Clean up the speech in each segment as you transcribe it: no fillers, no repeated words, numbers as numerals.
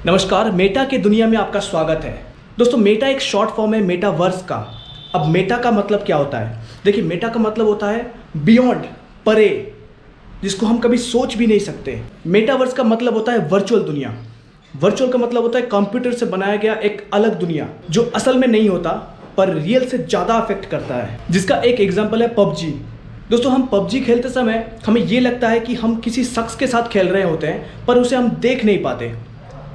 नमस्कार, मेटा के दुनिया में आपका स्वागत है। दोस्तों, मेटा एक शॉर्ट फॉर्म है मेटावर्स का। अब मेटा का मतलब क्या होता है? देखिए, मेटा का मतलब होता है बियॉन्ड, परे, जिसको हम कभी सोच भी नहीं सकते। मेटावर्स का मतलब होता है वर्चुअल दुनिया। वर्चुअल का मतलब होता है कंप्यूटर से बनाया गया एक अलग दुनिया, जो असल में नहीं होता पर रियल से ज़्यादा अफेक्ट करता है। जिसका एक एग्जाम्पल है पबजी। दोस्तों, हम पबजी खेलते समय हमें ये लगता है कि हम किसी शख्स के साथ खेल रहे होते हैं, पर उसे हम देख नहीं पाते,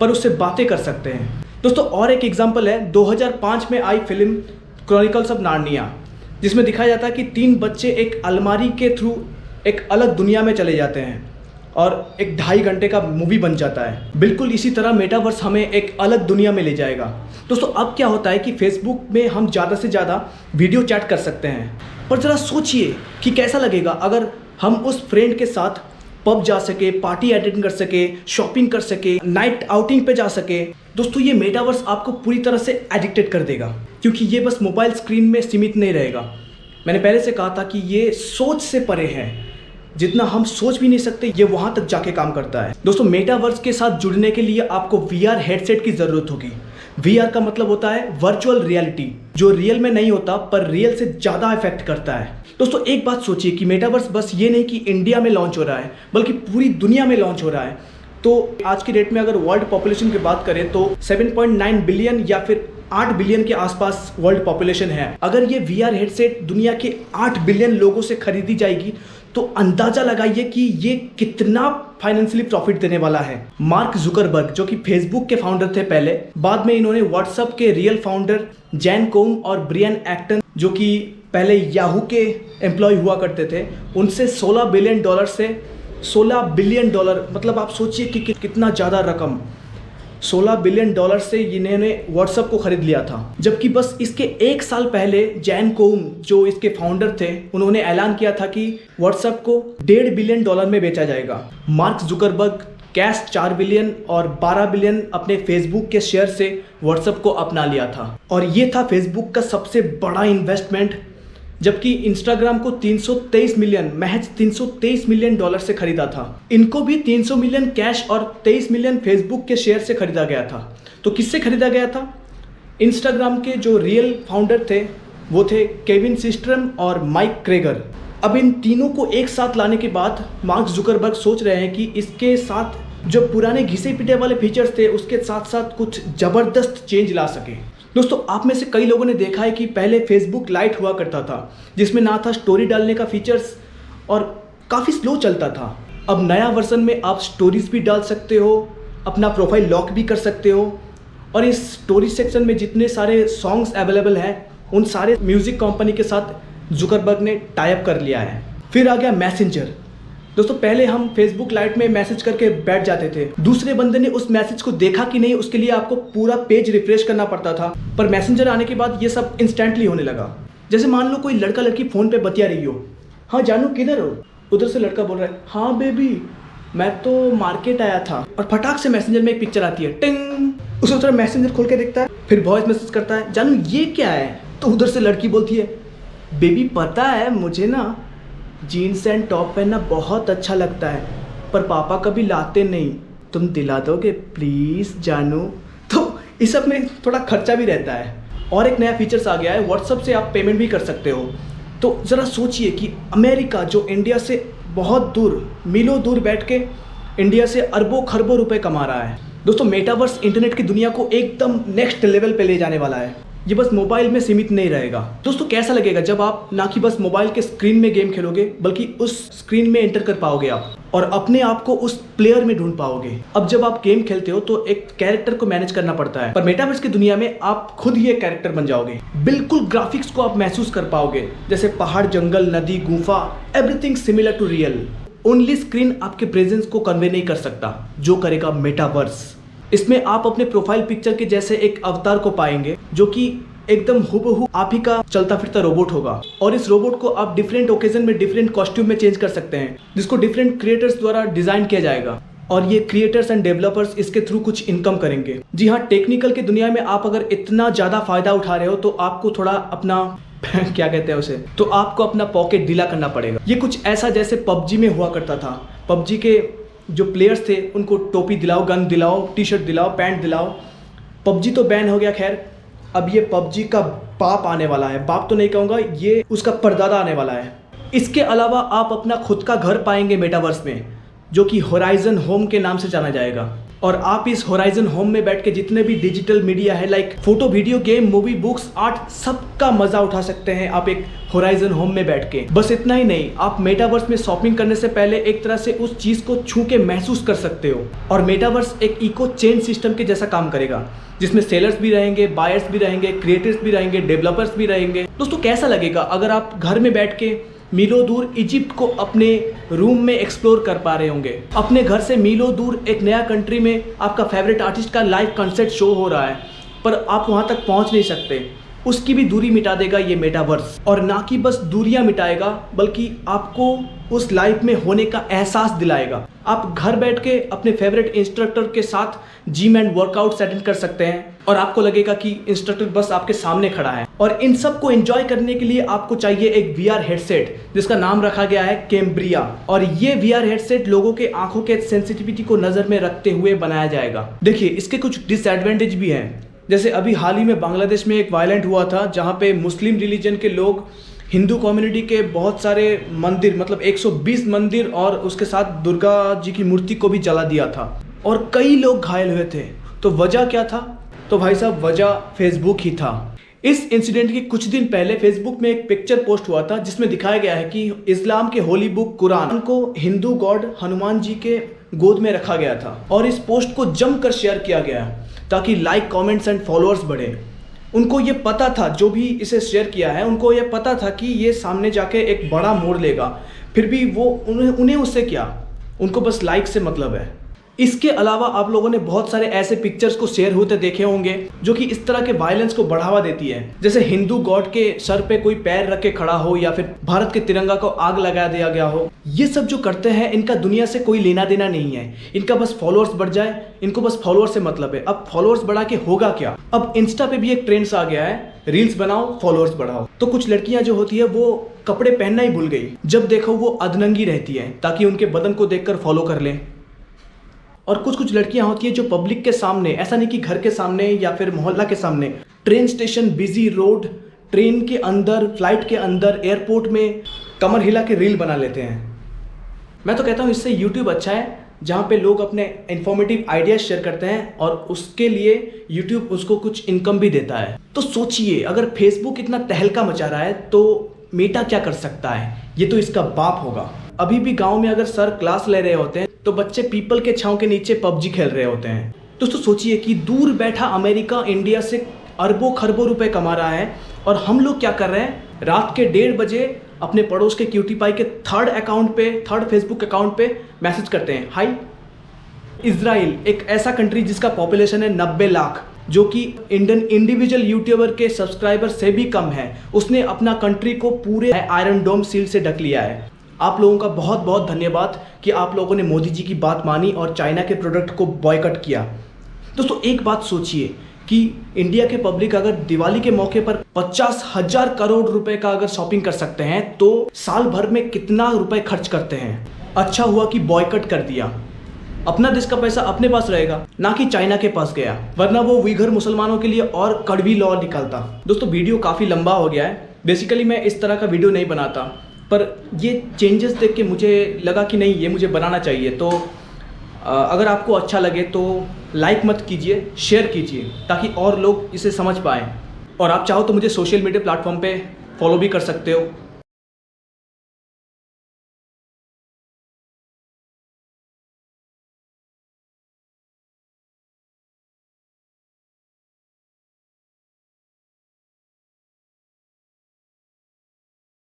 पर उससे बातें कर सकते हैं। दोस्तों, और एक एग्जाम्पल है 2005 में आई फिल्म क्रॉनिकल्स ऑफ नार्निया, जिसमें दिखाया जाता है कि 3 बच्चे एक अलमारी के थ्रू एक अलग दुनिया में चले जाते हैं और एक 2.5 घंटे का मूवी बन जाता है। बिल्कुल इसी तरह मेटावर्स हमें एक अलग दुनिया में ले जाएगा। दोस्तों, अब क्या होता है कि फेसबुक में हम ज़्यादा से ज़्यादा वीडियो चैट कर सकते हैं, पर ज़रा सोचिए कि कैसा लगेगा अगर हम उस फ्रेंड के साथ पब जा सके, पार्टी अटेंड कर सके, शॉपिंग कर सके, नाइट आउटिंग पे जा सके। दोस्तों, ये मेटावर्स आपको पूरी तरह से एडिक्टेड कर देगा, क्योंकि ये बस मोबाइल स्क्रीन में सीमित नहीं रहेगा। मैंने पहले से कहा था कि ये सोच से परे है। जितना हम सोच भी नहीं सकते, ये वहाँ तक जाके काम करता है। दोस्तों, मेटावर्स के साथ जुड़ने के लिए आपको VR हेडसेट की ज़रूरत होगी। VR का मतलब होता है वर्चुअल रियलिटी, जो रियल में नहीं होता पर रियल से ज़्यादा इफेक्ट करता है। दोस्तों, एक बात सोचिए कि मेटावर्स बस ये नहीं कि इंडिया में लॉन्च हो रहा है, बल्कि पूरी दुनिया में लॉन्च हो रहा है। तो आज की डेट में अगर वर्ल्ड पॉपुलेशन की बात करें तो 7.9 बिलियन या फिर 8 बिलियन के आसपास वर्ल्ड पॉपुलेशन है। अगर ये VR हेडसेट दुनिया के 8 बिलियन लोगों से खरीदी जाएगी तो अंदाजा लगाइए कि ये कितना फाइनेंशियली प्रॉफिट देने वाला है। मार्क जुकरबर्ग, जो कि फेसबुक के फाउंडर थे पहले, बाद में इन्होंने व्हाट्सएप के रियल फाउंडर जैन कोम और ब्रियन एक्टन, जो कि पहले याहू के एम्प्लॉय हुआ करते थे, उनसे $16 बिलियन मतलब आप सोचिए कि कितना ज़्यादा रकम। $16 बिलियन से इन्होंने व्हाट्सएप को खरीद लिया था। जबकि बस इसके 1 साल पहले जैन कोम, जो इसके फाउंडर थे, उन्होंने ऐलान किया था कि व्हाट्सएप को $1.5 बिलियन में बेचा जाएगा। मार्क जुकरबर्ग कैश 4 बिलियन और 12 बिलियन अपने फेसबुक के शेयर से व्हाट्सएप को अपना लिया था, और ये था फेसबुक का सबसे बड़ा इन्वेस्टमेंट। जबकि इंस्टाग्राम को 323 मिलियन, महज $323 मिलियन से खरीदा था। इनको भी 300 मिलियन कैश और 23 मिलियन फेसबुक के शेयर से खरीदा गया था। तो किससे खरीदा गया था? इंस्टाग्राम के जो रियल फाउंडर थे वो थे केविन सिस्ट्रम और माइक क्रेगर। अब इन तीनों को एक साथ लाने के बाद मार्क जुकरबर्ग सोच रहे हैं कि इसके साथ जो पुराने घिसे पिटे वाले फीचर्स थे उसके साथ साथ कुछ ज़बरदस्त चेंज ला सके। दोस्तों, आप में से कई लोगों ने देखा है कि पहले फेसबुक लाइट हुआ करता था, जिसमें ना था स्टोरी डालने का फीचर्स और काफ़ी स्लो चलता था। अब नया वर्जन में आप स्टोरीज भी डाल सकते हो, अपना प्रोफाइल लॉक भी कर सकते हो, और इस स्टोरी सेक्शन में जितने सारे सॉन्ग्स अवेलेबल हैं उन सारे म्यूज़िक कंपनी के साथ जुकरबर्ग ने टाई अप कर लिया है। फिर आ गया मैसेंजर। दोस्तों, पहले हम फेसबुक लाइट में मैसेज करके बैठ जाते थे, दूसरे बंदे ने उस मैसेज को देखा कि नहीं उसके लिए आपको पूरा पेज रिफ्रेश करना पड़ता था। पर मैसेंजर आने के बाद ये सब इंस्टेंटली होने लगा। जैसे मान लो कोई लड़का लड़की फ़ोन पे बतिया रही हो, हाँ जानू किधर हो? उधर से लड़का बोल रहा है, हाँ बेबी मैं तो मार्केट आया था, और फटाक से मैसेंजर में एक पिक्चर आती है, टिंग। उस तरह मैसेंजर खोल के देखता है, फिर वॉइस मैसेज करता है, जानू ये क्या है? तो उधर से लड़की बोलती है, बेबी पता है मुझे ना जीन्स एंड टॉप पहनना बहुत अच्छा लगता है, पर पापा कभी लाते नहीं, तुम दिला दोगे प्लीज़ जानू? तो इस सब में थोड़ा खर्चा भी रहता है। और एक नया फीचर्स आ गया है, व्हाट्सएप से आप पेमेंट भी कर सकते हो। तो ज़रा सोचिए कि अमेरिका, जो इंडिया से बहुत दूर, मीलों दूर बैठ के इंडिया से अरबों खरबों रुपए कमा रहा है। दोस्तों, मेटावर्स इंटरनेट की दुनिया को एकदम नेक्स्ट लेवल पे ले जाने वाला है। ये बस मोबाइल में सीमित नहीं रहेगा। दोस्तों, कैसा लगेगा जब आप ना कि बस मोबाइल के स्क्रीन में गेम खेलोगे, बल्कि उस स्क्रीन में एंटर कर पाओगे आप, और अपने आप को उस प्लेयर में ढूंढ पाओगे। अब जब आप गेम खेलते हो तो एक कैरेक्टर को मैनेज करना पड़ता है, पर मेटावर्स की दुनिया में आप खुद ही एक कैरेक्टर बन जाओगे। बिल्कुल ग्राफिक्स को आप महसूस कर पाओगे, जैसे पहाड़, जंगल, नदी, गुफा, everything similar to real. Only screen आपके प्रेजेंस को कन्वे नहीं कर सकता, जो करेगा मेटावर्स। इसमें आप अपने प्रोफाइल पिक्चर के जैसे एक अवतार को पाएंगे, जो कि एकदम हुबहू आप ही का चलता फिरता रोबोट होगा, और इस रोबोट को आप डिफरेंट ओकेजन में डिफरेंट कॉस्ट्यूम में चेंज कर सकते हैं, जिसको डिफरेंट क्रिएटर्स द्वारा डिजाइन किया जाएगा, और ये क्रिएटर्स एंड डेवलपर्स इसके थ्रू कुछ इनकम करेंगे। जी हाँ, टेक्निकल की दुनिया में आप अगर इतना ज़्यादा फायदा उठा रहे हो तो आपको थोड़ा अपना क्या कहते हैं उसे, तो आपको अपना पॉकेट ढीला करना पड़ेगा। ये कुछ ऐसा जैसे पबजी में हुआ करता था। पबजी के जो प्लेयर्स थे उनको टोपी दिलाओ, गन दिलाओ, टी शर्ट दिलाओ, पैंट दिलाओ। पबजी तो बैन हो गया, खैर अब ये पबजी का बाप आने वाला है, बाप तो नहीं कहूँगा, ये उसका परदादा आने वाला है। इसके अलावा आप अपना खुद का घर पाएंगे मेटावर्स में, जो कि होराइजन होम के नाम से जाना जाएगा। और आप इस होराइजन होम में बैठ के जितने भी डिजिटल मीडिया है, like photo, video, game, movie, books, art, सबका मजा उठा सकते हैं आप एक होराइजन होम में बैठ के। बस इतना ही नहीं, आप मेटावर्स में शॉपिंग करने से पहले एक तरह से उस चीज को छू के महसूस कर सकते हो। और मेटावर्स एक इको चेन सिस्टम के जैसा काम करेगा, जिसमें सेलर्स भी रहेंगे, बायर्स भी रहेंगे, क्रिएटर्स भी रहेंगे, डेवलपर्स भी रहेंगे। दोस्तों कैसा लगेगा अगर आप घर में बैठ के मीलों दूर इजिप्ट को अपने रूम में एक्सप्लोर कर पा रहे होंगे, अपने घर से मीलों दूर एक नया कंट्री में आपका फेवरेट आर्टिस्ट का लाइव कंसर्ट शो हो रहा है, पर आप वहां तक पहुंच नहीं सकते। उसकी भी दूरी मिटा देगा ये मेटावर्स। और ना कि बस दूरियां मिटाएगा, बल्कि आपको उस लाइफ में होने का एहसास दिलाएगा। आप घर बैठ के अपने फेवरेट इंस्ट्रक्टर के साथ जिम एंड वर्कआउट अटेंड कर सकते हैं और आपको लगेगा कि इंस्ट्रक्टर बस आपके सामने खड़ा है। और इन सब को एंजॉय करने के लिए आपको चाहिए एक VR हेडसेट, जिसका नाम रखा गया है कैम्ब्रिया। और ये VR हेडसेट लोगों के आंखों के सेंसिटिविटी को नजर में रखते हुए बनाया जाएगा। देखिए इसके कुछ डिसएडवांटेज भी हैं, जैसे अभी हाल ही में बांग्लादेश में एक वायलेंट हुआ था, जहाँ पे मुस्लिम रिलीजन के लोग हिंदू कम्युनिटी के बहुत सारे मंदिर, मतलब 120 मंदिर और उसके साथ दुर्गा जी की मूर्ति को भी जला दिया था और कई लोग घायल हुए थे। तो वजह क्या था? तो भाई साहब वजह फेसबुक ही था। इस इंसिडेंट के कुछ दिन पहले फेसबुक में एक पिक्चर पोस्ट हुआ था, जिसमें दिखाया गया है कि इस्लाम के होली बुक कुरान को हिंदू गॉड हनुमान जी के गोद में रखा गया था। और इस पोस्ट को जमकर शेयर किया गया ताकि लाइक, कमेंट्स एंड फॉलोअर्स बढ़े। उनको ये पता था, जो भी इसे शेयर किया है उनको ये पता था कि ये सामने जाके एक बड़ा मोड़ लेगा, फिर भी वो उन्हें उससे क्या, उनको बस लाइक से मतलब है। इसके अलावा आप लोगों ने बहुत सारे ऐसे पिक्चर्स को शेयर होते देखे होंगे जो कि इस तरह के वायलेंस को बढ़ावा देती है, जैसे हिंदू गॉड के सर पे कोई पैर रख के खड़ा हो या फिर भारत के तिरंगा को आग लगा दिया गया हो। ये सब जो करते हैं इनका दुनिया से कोई लेना देना नहीं है, इनका बस फॉलोअर्स बढ़ जाए, इनको बस फॉलोअर्स से मतलब है। अब फॉलोअर्स बढ़ा के होगा क्या? अब इंस्टा पे भी एक ट्रेंड्स आ गया है, रील्स बनाओ फॉलोअर्स बढ़ाओ। तो कुछ लड़कियां जो होती है वो कपड़े पहनना ही भूल गई, जब देखो वो अधनंगी रहती है ताकि उनके बदन को देखकर फॉलो कर लें। और कुछ लड़कियां होती है जो पब्लिक के सामने, ऐसा नहीं कि घर के सामने या फिर मोहल्ला के सामने, train station, busy road, train के अंदर, फ्लाइट के अंदर, एयरपोर्ट में कमर हिला के रील बना लेते हैं। मैं तो कहता हूँ इससे यूट्यूब अच्छा है, जहाँ पे लोग अपने इन्फॉर्मेटिव आइडियाज शेयर करते हैं और उसके लिए यूट्यूब उसको कुछ इनकम भी देता है। तो सोचिए अगर फेसबुक इतना तहलका मचा रहा है तो मेटा क्या कर सकता है? ये तो इसका बाप होगा। अभी भी गाँव में अगर सर क्लास ले रहे होते हैं तो बच्चे पीपल के छांव के नीचे पबजी खेल रहे होते हैं। दोस्तों सोचिए कि दूर बैठा अमेरिका इंडिया से अरबों खरबों रुपए कमा रहा है और हम लोग क्या कर रहे हैं? रात के 1:30 बजे अपने पड़ोस के क्यूटी पाई के थर्ड फेसबुक अकाउंट पे मैसेज करते हैं, हाय। इजराइल एक ऐसा कंट्री जिसका पॉपुलेशन है 90 लाख, जो कि इंडियन इंडिविजुअल यूट्यूबर के सब्सक्राइबर से भी कम है, उसने अपना कंट्री को पूरे आयरन डोम सील से ढक लिया है। आप लोगों का बहुत बहुत धन्यवाद कि आप लोगों ने मोदी जी की बात मानी और चाइना के प्रोडक्ट को बॉयकॉट किया। दोस्तों एक बात सोचिए कि इंडिया के पब्लिक अगर दिवाली के मौके पर 50,000 करोड़ रुपए का अगर शॉपिंग कर सकते हैं तो साल भर में कितना रुपए खर्च करते हैं। अच्छा हुआ कि बॉयकॉट कर दिया, अपना देश का पैसा अपने पास रहेगा, ना कि चाइना के पास गया, वरना वो उइघुर मुसलमानों के लिए और कड़वी लॉ निकालता। दोस्तों वीडियो काफ़ी लंबा हो गया है, बेसिकली मैं इस तरह का वीडियो नहीं बनाता, पर ये चेंजेस देख के मुझे लगा कि नहीं ये मुझे बनाना चाहिए। तो अगर आपको अच्छा लगे तो लाइक मत कीजिए, शेयर कीजिए ताकि और लोग इसे समझ पाएँ। और आप चाहो तो मुझे सोशल मीडिया प्लेटफॉर्म पे फॉलो भी कर सकते हो।